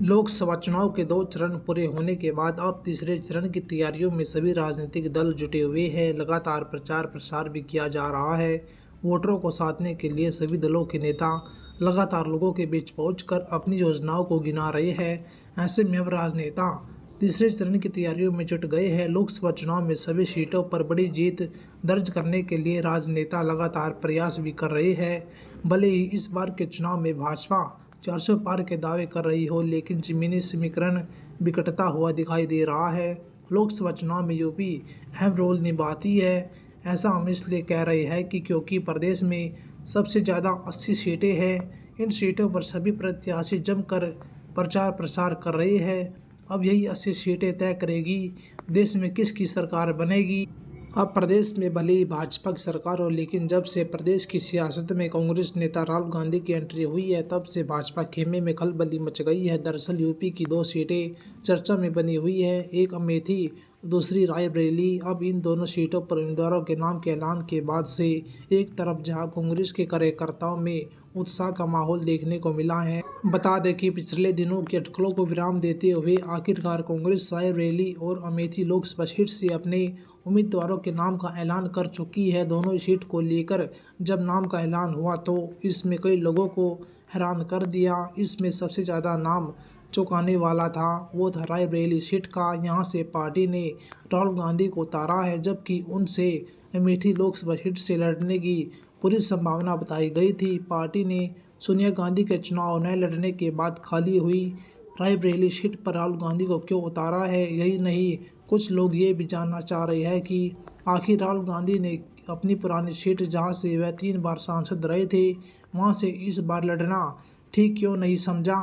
लोकसभा चुनाव के 2 चरण पूरे होने के बाद अब तीसरे चरण की तैयारियों में सभी राजनीतिक दल जुटे हुए हैं। लगातार प्रचार प्रसार भी किया जा रहा है। वोटरों को साधने के लिए सभी दलों के नेता लगातार लोगों के बीच पहुंचकर अपनी योजनाओं को गिना रहे हैं। ऐसे में अब राजनेता तीसरे चरण की तैयारियों में जुट गए हैं। लोकसभा चुनाव में सभी सीटों पर बड़ी जीत दर्ज करने के लिए राजनेता लगातार प्रयास भी कर रहे हैं। भले ही इस बार के चुनाव में भाजपा 400 पार के दावे कर रही हो, लेकिन जमीनी समीकरण बिगड़ता हुआ दिखाई दे रहा है। लोकसभा चुनाव में यूपी अहम रोल निभाती है। ऐसा हम इसलिए कह रहे हैं कि क्योंकि प्रदेश में सबसे ज़्यादा 80 सीटें हैं। इन सीटों पर सभी प्रत्याशी जमकर प्रचार प्रसार कर रहे हैं। अब यही 80 सीटें तय करेगी देश में किसकी सरकार बनेगी। अब प्रदेश में भले ही भाजपा की सरकार हो, लेकिन जब से प्रदेश की सियासत में कांग्रेस नेता राहुल गांधी की एंट्री हुई है, तब से भाजपा खेमे में खलबली मच गई है। दरअसल यूपी की 2 सीटें चर्चा में बनी हुई है, एक अमेठी, दूसरी रायबरेली। अब इन दोनों सीटों पर उम्मीदवारों के नाम के ऐलान के बाद से एक तरफ जहां कांग्रेस के कार्यकर्ताओं में उत्साह का माहौल देखने को मिला है। बता दें कि पिछले दिनों की अटकलों को विराम देते हुए आखिरकार कांग्रेस रायबरेली और अमेठी लोकसभा सीट से अपने उम्मीदवारों के नाम का ऐलान कर चुकी है। दोनों ही सीट को लेकर जब नाम का ऐलान हुआ तो इसमें कई लोगों को हैरान कर दिया। इसमें सबसे ज़्यादा नाम चौंकाने वाला था वो था रायबरेली सीट का। यहाँ से पार्टी ने राहुल गांधी को उतारा है, जबकि उनसे अमेठी लोकसभा सीट से लड़ने की पूरी संभावना बताई गई थी। पार्टी ने सोनिया गांधी के चुनाव न लड़ने के बाद खाली हुई रायबरेली सीट पर राहुल गांधी को क्यों उतारा है। यही नहीं, कुछ लोग ये भी जानना चाह रहे हैं कि आखिर राहुल गांधी ने अपनी पुरानी सीट, जहां से वह 3 बार सांसद रहे थे, वहां से इस बार लड़ना ठीक क्यों नहीं समझा।